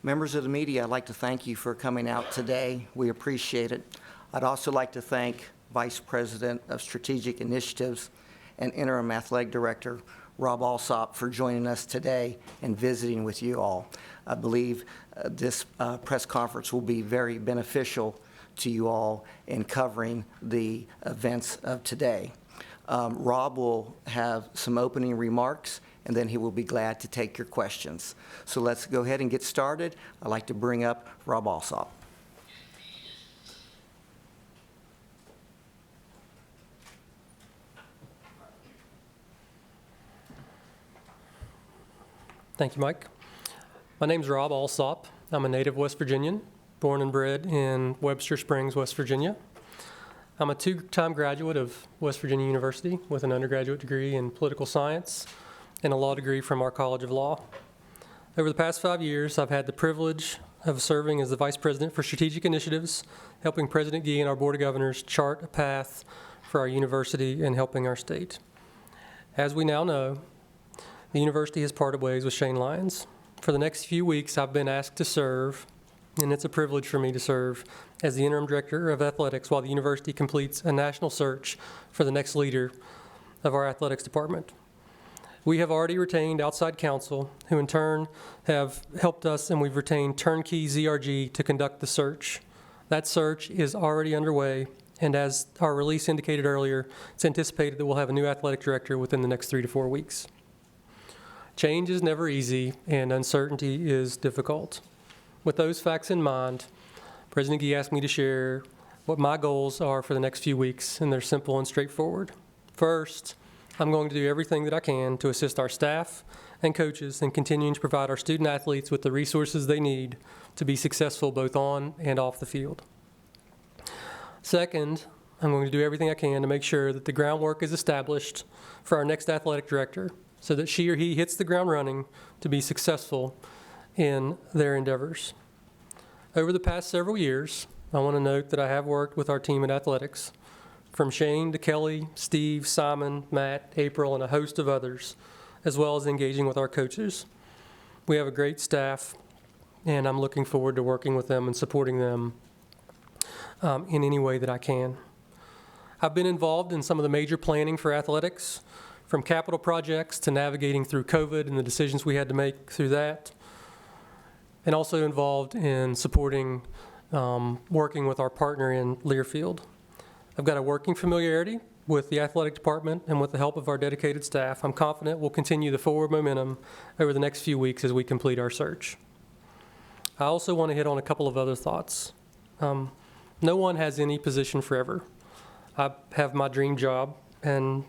Members of the media, I'd like to thank you for coming out today. We appreciate it. I'd also like to thank Vice President of Strategic Initiatives and Interim Athletic Director Rob Alsop for joining us today and visiting with you all. I believe this press conference will be very beneficial to you all in covering the events of today. Rob will have some opening remarks, and then he will be glad to take your questions. So let's go ahead and get started. I'd like to bring up Rob Alsop. Thank you, Mike. My name's Rob Alsop. I'm a native West Virginian, born and bred in Webster Springs, West Virginia. I'm a two-time graduate of West Virginia University with an undergraduate degree in political science and a law degree from our College of Law. Over the past 5 years, I've had the privilege of serving as the Vice President for Strategic Initiatives, helping President Gee and our Board of Governors chart a path for our university and helping our state. As we now know, the university has parted ways with Shane Lyons. For the next few weeks, I've been asked to serve, and it's a privilege for me to serve as the Interim Director of Athletics while the university completes a national search for the next leader of our athletics department. We have already retained outside counsel, who in turn have helped us, and we've retained turnkey ZRG to conduct the search. That search is already underway, and as our release indicated earlier, it's anticipated that we'll have a new athletic director within the next 3 to 4 weeks. Change is never easy, and uncertainty is difficult. With those facts in mind, President Gee asked me to share what my goals are for the next few weeks, and they're simple and straightforward. First, I'm going to do everything that I can to assist our staff and coaches in continuing to provide our student athletes with the resources they need to be successful both on and off the field. Second, I'm going to do everything I can to make sure that the groundwork is established for our next athletic director, so that she or he hits the ground running to be successful in their endeavors. Over the past several years, I want to note that I have worked with our team at athletics, from Shane to Kelly, Steve, Simon, Matt, April, and a host of others, as well as engaging with our coaches. We have a great staff, and I'm looking forward to working with them and supporting them in any way that I can. I've been involved in some of the major planning for athletics, from capital projects to navigating through COVID and the decisions we had to make through that, and also involved in supporting working with our partner in Learfield. I've got a working familiarity with the athletic department, and with the help of our dedicated staff, I'm confident we'll continue the forward momentum over the next few weeks as we complete our search. I also want to hit on a couple of other thoughts. No one has any position forever. I have my dream job, and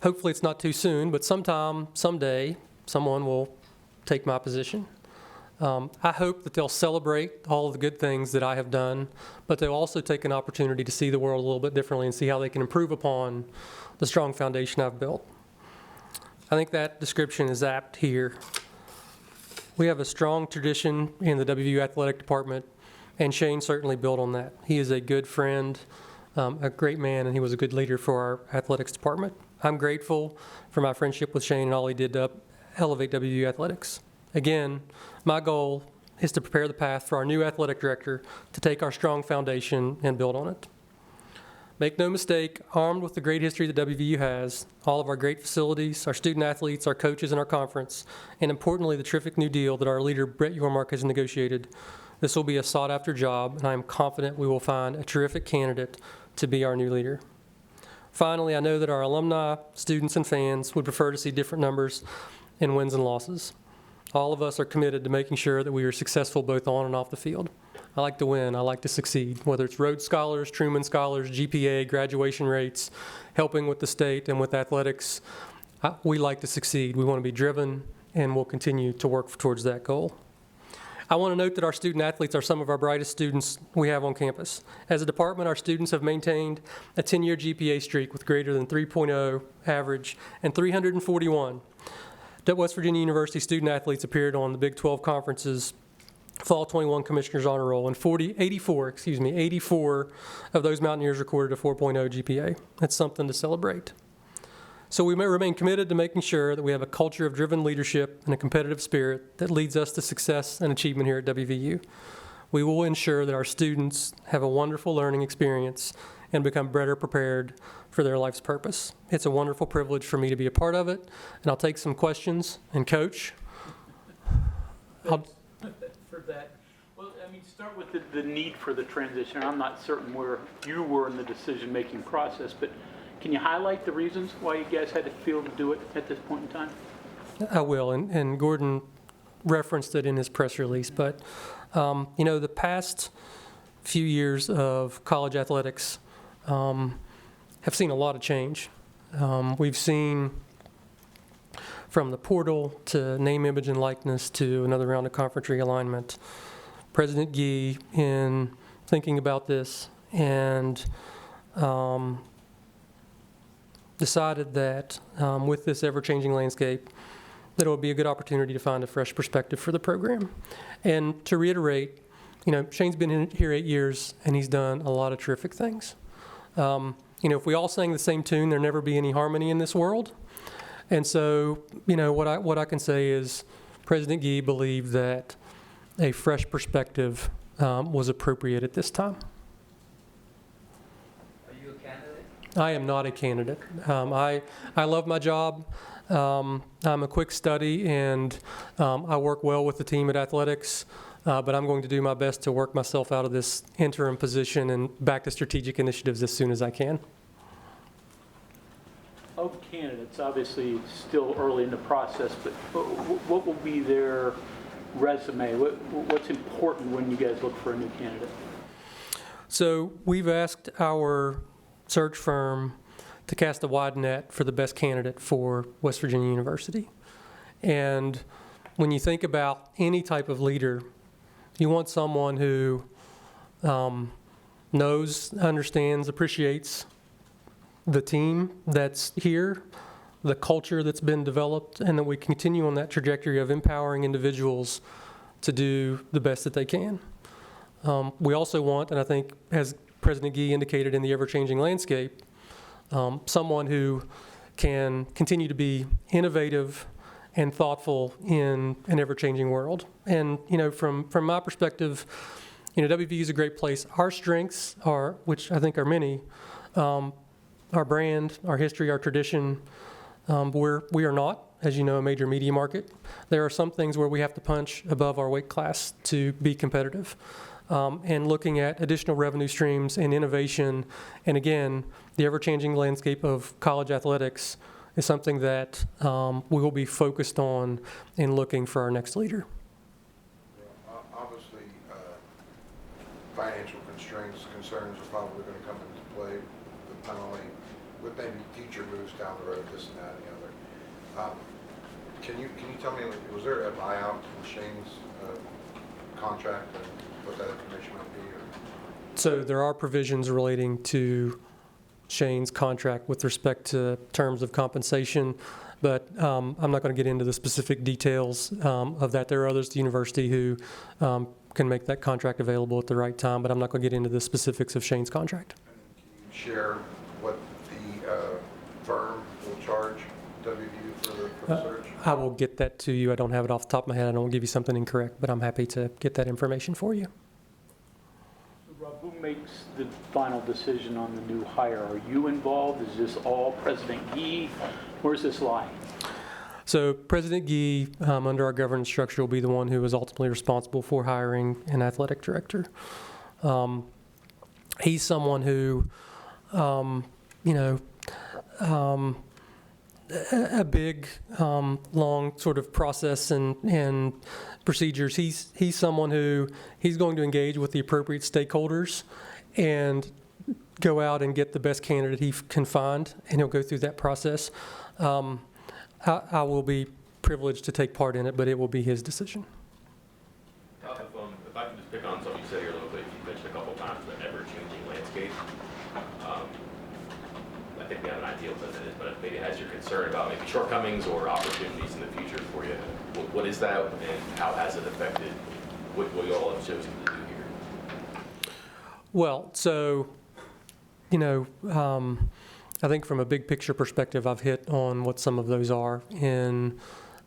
hopefully it's not too soon, but someday, someone will take my position. I hope that they'll celebrate all of the good things that I have done, but they'll also take an opportunity to see the world a little bit differently and see how they can improve upon the strong foundation I've built. I think that description is apt here. We have a strong tradition in the WVU Athletic Department, and Shane certainly built on that. He is a good friend, a great man, and he was a good leader for our athletics department. I'm grateful for my friendship with Shane and all he did to elevate WVU athletics. Again, my goal is to prepare the path for our new athletic director to take our strong foundation and build on it. Make no mistake, armed with the great history that WVU has, all of our great facilities, our student athletes, our coaches, and our conference, and importantly, the terrific new deal that our leader, Brett Yormark, has negotiated, this will be a sought-after job, and I am confident we will find a terrific candidate to be our new leader. Finally, I know that our alumni, students, and fans would prefer to see different numbers in wins and losses. All of us are committed to making sure that we are successful both on and off the field. I like to win. I like to succeed, whether it's Rhodes Scholars, Truman Scholars, GPA, graduation rates, helping with the state and with athletics. We like to succeed. We want to be driven, and we'll continue to work towards that goal. I want to note that our student athletes are some of our brightest students we have on campus. As a department, our students have maintained a 10-year GPA streak with greater than 3.0 average and 341. West Virginia University student athletes appeared on the Big 12 Conference's Fall 21 Commissioner's Honor Roll, and 84 of those Mountaineers recorded a 4.0 GPA. That's something to celebrate. So we may remain committed to making sure that we have a culture of driven leadership and a competitive spirit that leads us to success and achievement here at WVU. We will ensure that our students have a wonderful learning experience and become better prepared for their life's purpose. It's a wonderful privilege for me to be a part of it, and I'll take some questions. And Coach, For that, well, I mean, start with the need for the transition. I'm not certain where you were in the decision-making process, but can you highlight the reasons why you guys had to feel to do it at this point in time? I will, and Gordon referenced it in his press release, but the past few years of college athletics have seen a lot of change. We've seen from the portal to name, image, and likeness to another round of conference realignment. President Gee, in thinking about this, and decided that with this ever-changing landscape, that it would be a good opportunity to find a fresh perspective for the program. And to reiterate, Shane's been here 8 years, and he's done a lot of terrific things. If we all sang the same tune, there'd never be any harmony in this world. And so, what I can say is President Gee believed that a fresh perspective was appropriate at this time. Are you a candidate? I am not a candidate. I love my job. I'm a quick study, and I work well with the team at athletics, but I'm going to do my best to work myself out of this interim position and back to strategic initiatives as soon as I can. Of candidates, obviously, it's still early in the process, but what will be their resume? What's important when you guys look for a new candidate? So we've asked our search firm to cast a wide net for the best candidate for West Virginia University. And when you think about any type of leader, you want someone who knows, understands, appreciates the team that's here, the culture that's been developed, and that we continue on that trajectory of empowering individuals to do the best that they can. We also want, and I think as President Gee indicated in the ever-changing landscape, someone who can continue to be innovative and thoughtful in an ever-changing world. And, from my perspective, WVU is a great place. Our strengths are, which I think are many, our brand, our history, our tradition. We are not, as you know, a major media market. There are some things where we have to punch above our weight class to be competitive. And looking at additional revenue streams and innovation, and again, the ever-changing landscape of college athletics is something that we will be focused on in looking for our next leader. Obviously, financial concerns are probably going to come into play, not only with maybe teacher moves down the road, this and that and the other. Can you tell me, was there a buyout in Shane's contract and what that information might be? Or? So there are provisions relating to Shane's contract with respect to terms of compensation, but I'm not going to get into the specific details of that. There are others at the university who can make that contract available at the right time, but I'm not going to get into the specifics of Shane's contract. And can you share what the firm will charge WVU for the search? I will get that to you. I don't have it off the top of my head. I don't want to give you something incorrect, but I'm happy to get that information for you. Rob, who makes the final decision on the new hire? Are you involved? Is this all President Gee? Where's this lie? So President Gee, under our governance structure, will be the one who is ultimately responsible for hiring an athletic director. He's someone who, a big, long sort of process and procedures. He's someone who he's going to engage with the appropriate stakeholders and go out and get the best candidate he can find, and he'll go through that process. I will be privileged to take part in it, but it will be his decision. If I can just pick on something you said here a little bit, you mentioned a couple of times the ever-changing landscape. I think we have an idea of what that is, but maybe it has your concern about maybe shortcomings or opportunities in the future for you. What is that, and how has it affected what you all have chosen to do here? Well, so, I think from a big picture perspective, I've hit on what some of those are in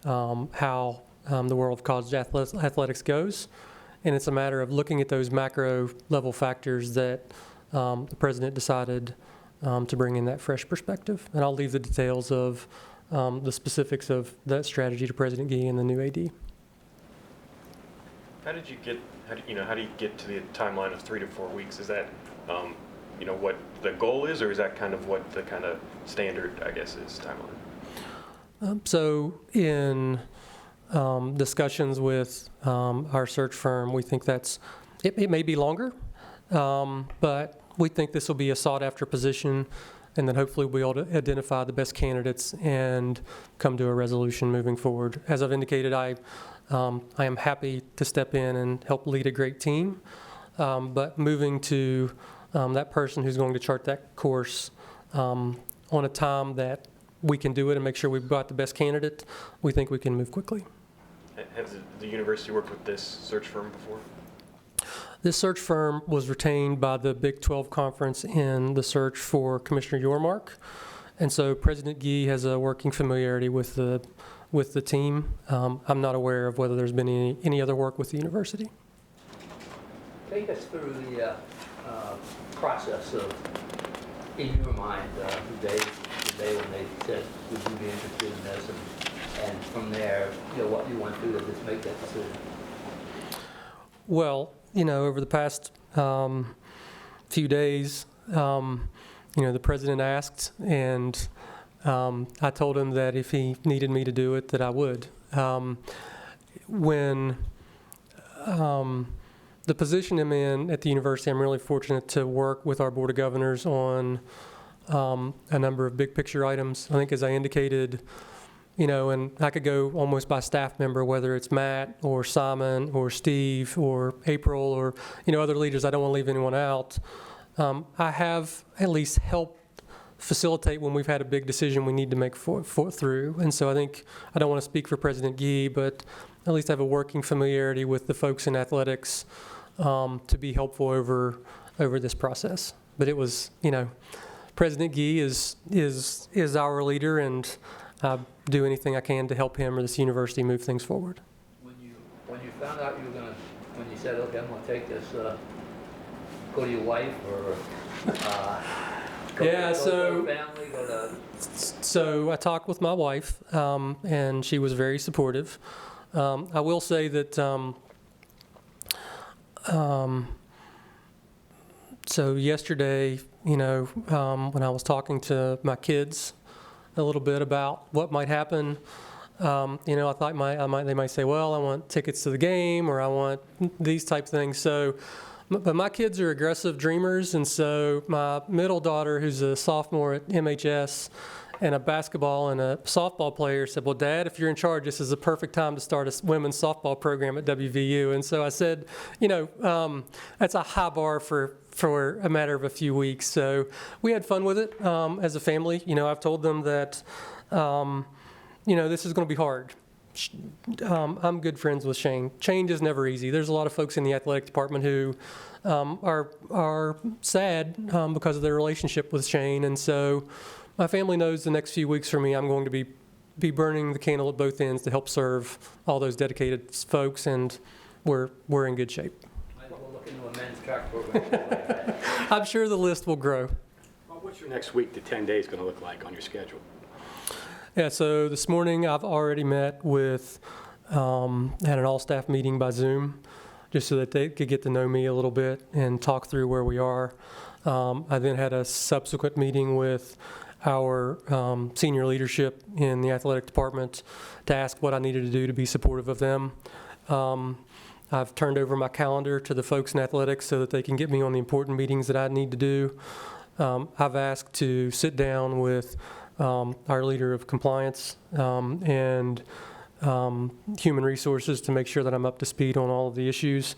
how the world of college athletics goes. And it's a matter of looking at those macro level factors that the president decided to bring in that fresh perspective. And I'll leave the details of the specifics of that strategy to President Gee and the new AD. How do you get to the timeline of 3 to 4 weeks? Is that, what the goal is, or is that kind of what the kind of standard, I guess, is timeline? So in discussions with our search firm, we think it may be longer, but we think this will be a sought-after position, and then hopefully we'll be able to identify the best candidates and come to a resolution moving forward. As I've indicated, I am happy to step in and help lead a great team, but moving to that person who's going to chart that course on a time that we can do it and make sure we've got the best candidate, we think we can move quickly. Has the university worked with this search firm before? This search firm was retained by the Big 12 Conference in the search for Commissioner Yormark, and so President Gee has a working familiarity with the team. I'm not aware of whether there's been any other work with the university. Take us through the process of, in your mind, the day when they said, would you be interested in this, and from there, what you went through to just make that decision? Well, over the past few days, the president asked, and I told him that if he needed me to do it, that I would. When the position I'm in at the university, I'm really fortunate to work with our Board of Governors on a number of big picture items. I think, as I indicated, and I could go almost by staff member, whether it's Matt or Simon or Steve or April or, other leaders. I don't want to leave anyone out. I have at least helped facilitate when we've had a big decision we need to make through. And so I think, I don't want to speak for President Gee, but at least I have a working familiarity with the folks in athletics to be helpful over this process. But it was, President Gee is our leader, and I do anything I can to help him or this university move things forward. When you found out you were going to, when you said, okay, I'm going to take this, go to your wife or go to family, go to... So I talked with my wife, and she was very supportive. I will say that, so yesterday, when I was talking to my kids a little bit about what might happen, I thought they might say, well, I want tickets to the game, or I want these type things. So, but my kids are aggressive dreamers, and so my middle daughter, who's a sophomore at MHS and a basketball and a softball player, said, well, Dad, if you're in charge, this is the perfect time to start a women's softball program at WVU. And so I said, that's a high bar for a matter of a few weeks. So we had fun with it as a family. I've told them that, this is going to be hard. I'm good friends with Shane. Change is never easy. There's a lot of folks in the athletic department who are sad because of their relationship with Shane. And so my family knows the next few weeks for me, I'm going to be burning the candle at both ends to help serve all those dedicated folks, and we're in good shape. Might as well look into a men's track program. I'm sure the list will grow. Well, what's your next week to 10 days going to look like on your schedule? Yeah, so this morning I've already met with, had an all-staff meeting by Zoom, just so that they could get to know me a little bit and talk through where we are. I then had a subsequent meeting with our senior leadership in the athletic department to ask what I needed to do to be supportive of them. I've turned over my calendar to the folks in athletics so that they can get me on the important meetings that I need to do. I've asked to sit down with our leader of compliance and human resources to make sure that I'm up to speed on all of the issues.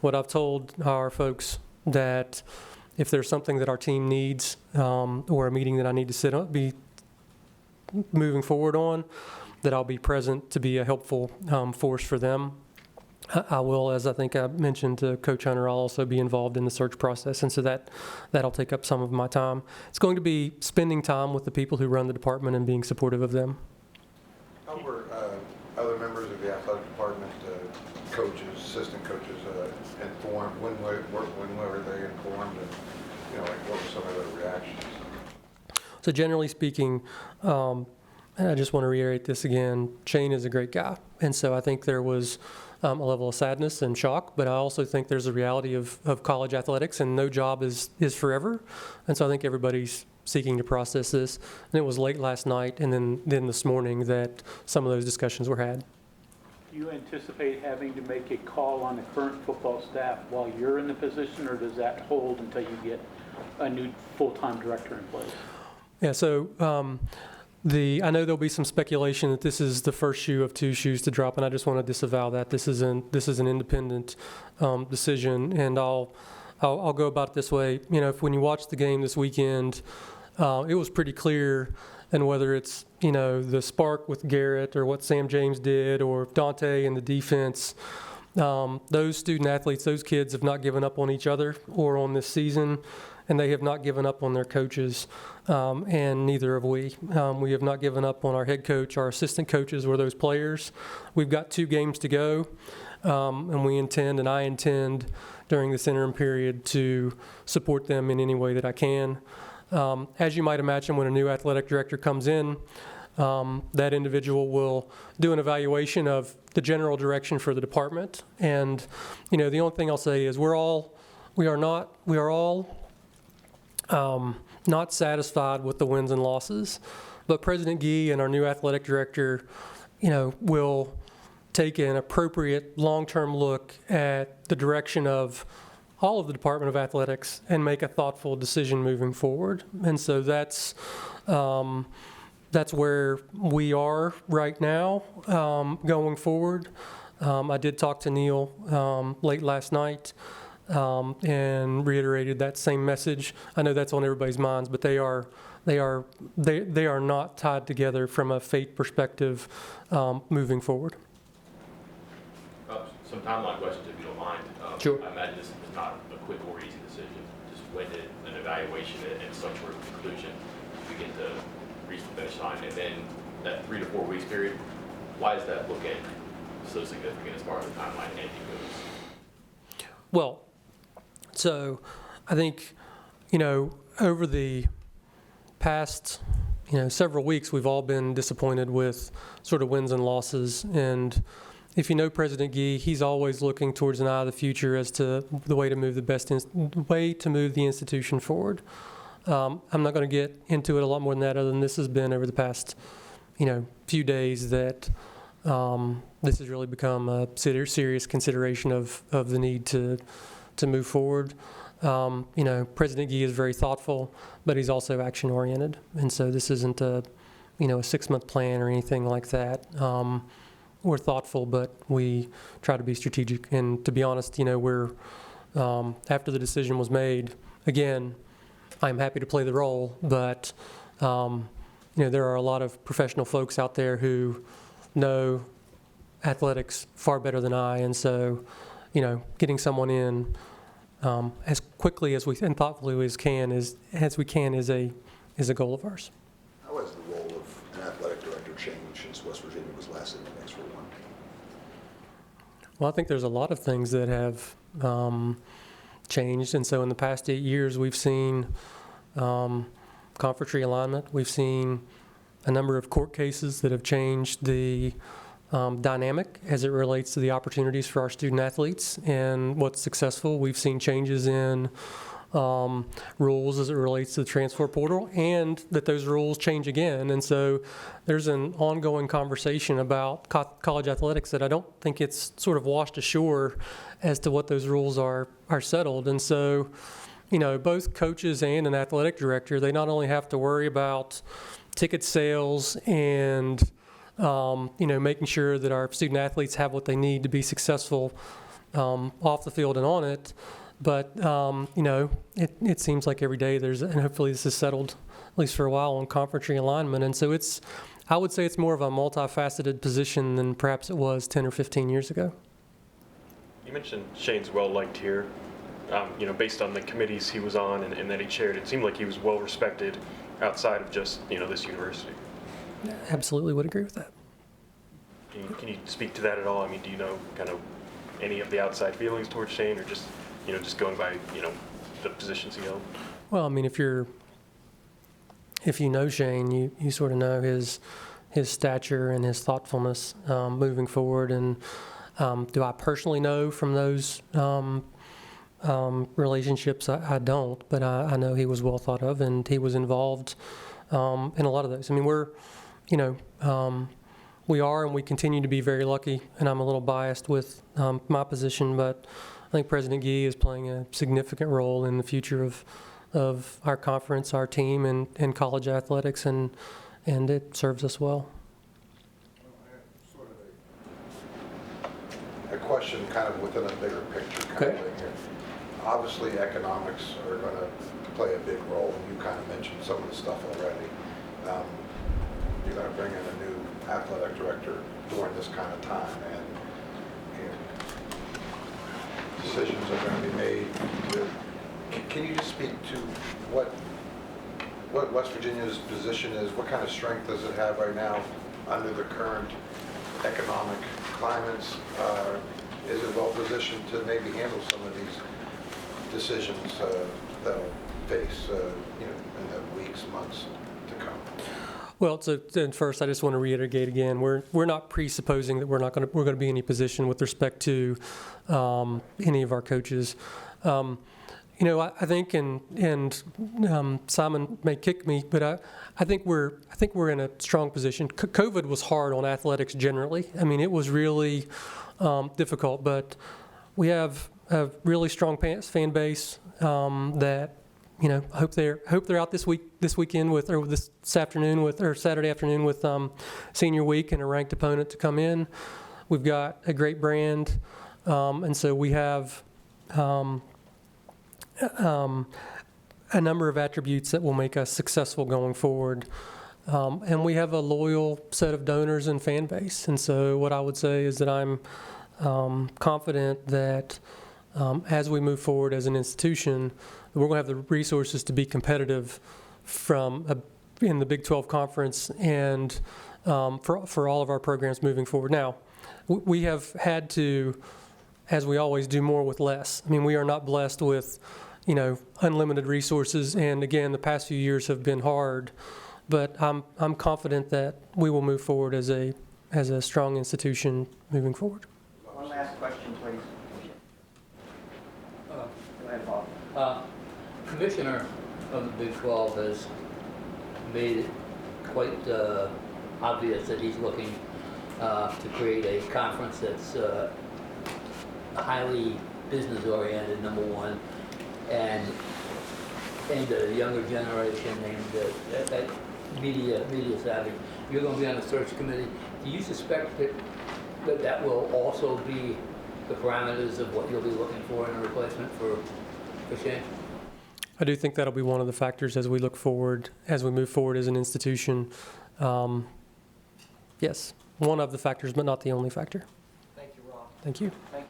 What I've told our folks, that if there's something that our team needs or a meeting that I need to be moving forward on, that I'll be present to be a helpful force for them. I will, as I think I mentioned to Coach Hunter, I'll also be involved in the search process, and so that'll take up some of my time. It's going to be spending time with the people who run the department and being supportive of them. How were other members of the athletic department, coaches, assistant coaches, informed? When were they informed, and like what were some of their reactions? So generally speaking, and I just want to reiterate this again, Shane is a great guy, and so I think there was a level of sadness and shock, but I also think there's a reality of college athletics, and no job is forever, and so I think everybody's seeking to process this. And it was late last night and then this morning that some of those discussions were had. Do you anticipate having to make a call on the current football staff while you're in the position, or does that hold until you get a new full-time director in place? Yeah, so I know there'll be some speculation that this is the first shoe of two shoes to drop, and I just want to disavow that. This is an independent decision, and I'll go about it this way. When you watch the game this weekend, it was pretty clear, and whether it's the spark with Garrett or what Sam James did or Dante and the defense, those student athletes, those kids have not given up on each other or on this season, and they have not given up on their coaches, and neither have we. We have not given up on our head coach, our assistant coaches, or those players. We've got 2 games to go, and I intend during this interim period to support them in any way that I can. As you might imagine, when a new athletic director comes in, that individual will do an evaluation of the general direction for the department. And the only thing I'll say is we are all not satisfied with the wins and losses, but President Gee and our new athletic director, will take an appropriate long-term look at the direction of all of the Department of Athletics and make a thoughtful decision moving forward. And so that's where we are right now, going forward. I did talk to Neil late last night and reiterated that same message. I know that's on everybody's minds, but they are not tied together from a fate perspective moving forward. Some timeline questions, if you don't mind. Sure. I imagine this is not a quick or easy decision. Just when did an evaluation and some sort of conclusion begin to reach the finish line? And then that 3 to 4 weeks period, why is that bookend so significant as far as the timeline ending goes? Well, so I think, over the past, several weeks, we've all been disappointed with sort of wins and losses. And if you know President Gee, he's always looking towards an eye of the future as to the way to move the institution forward. I'm not going to get into it a lot more than that, other than this has been over the past, few days that this has really become a serious consideration of the need to move forward. President Gee is very thoughtful, but he's also action-oriented, and so this isn't a 6-month plan or anything like that. We're thoughtful, but we try to be strategic. And to be honest, we're after the decision was made, again, I'm happy to play the role, but there are a lot of professional folks out there who know athletics far better than I, and so getting someone in as quickly as and thoughtfully as we can is a goal of ours. How has the role of an athletic director changed since West Virginia was last in the mix for one? Well, I think there's a lot of things that have changed, and so in the past 8 years, we've seen conference realignment. We've seen a number of court cases that have changed the dynamic as it relates to the opportunities for our student athletes and what's successful. We've seen changes in rules as it relates to the transfer portal, and that those rules change again. And so there's an ongoing conversation about college athletics that I don't think it's sort of washed ashore as to what those rules are settled. And so, both coaches and an athletic director, they not only have to worry about ticket sales and making sure that our student athletes have what they need to be successful off the field and on it. But, it seems like every day and hopefully this is settled, at least for a while, on conference realignment. And so I would say it's more of a multifaceted position than perhaps it was 10 or 15 years ago. You mentioned Shane's well-liked here. Based on the committees he was on and that he chaired, it seemed like he was well-respected outside of just, this university. Absolutely would agree with that. Can you speak to that at all? I mean, do you know kind of any of the outside feelings towards Shane, or just, just going by, the positions he held? Well, I mean, if you know Shane, you sort of know his stature and his thoughtfulness moving forward. And do I personally know from those relationships? I don't, but I know he was well thought of, and he was involved in a lot of those. I mean, we are and we continue to be very lucky, and I'm a little biased with my position, but I think President Gee is playing a significant role in the future of our conference, our team, and college athletics, and it serves us well. Sort of a question kind of within a bigger picture kind of thing here. Obviously, economics are going to play a big role. You kind of mentioned some of the stuff already. You're going to bring in a new athletic director during this kind of time, and decisions are going to be made. Can you just speak to what West Virginia's position is? What kind of strength does it have right now under the current economic climates? Is it well positioned to maybe handle some of these decisions that'll face, in the weeks, months to come? Well, so then first, I just want to reiterate again, we're not presupposing that we're going to be in any position with respect to any of our coaches. I think, and Simon may kick me, but I think we're in a strong position. COVID was hard on athletics generally. I mean, it was really difficult, but we have a really strong fan base that. I hope they're out this weekend or this afternoon or Saturday afternoon with senior week and a ranked opponent to come in. We've got a great brand, and so we have a number of attributes that will make us successful going forward. And we have a loyal set of donors and fan base. And so what I would say is that I'm confident that as we move forward as an institution, we're going to have the resources to be competitive in the Big 12 Conference and for all of our programs moving forward. Now, we have had to, as we always do, more with less. I mean, we are not blessed with, unlimited resources. And again, the past few years have been hard, but I'm confident that we will move forward as a strong institution moving forward. One last question, please. Go ahead, Bob. Commissioner of the Big 12 has made it quite obvious that he's looking to create a conference that's highly business-oriented, number one, and aimed at a younger generation, aimed at media savvy. You're going to be on the search committee. Do you suspect that will also be the parameters of what you'll be looking for in a replacement for Shane? I do think that'll be one of the factors as we look forward, as we move forward as an institution. Yes, one of the factors, but not the only factor. Thank you, Rob. Thank you. Thank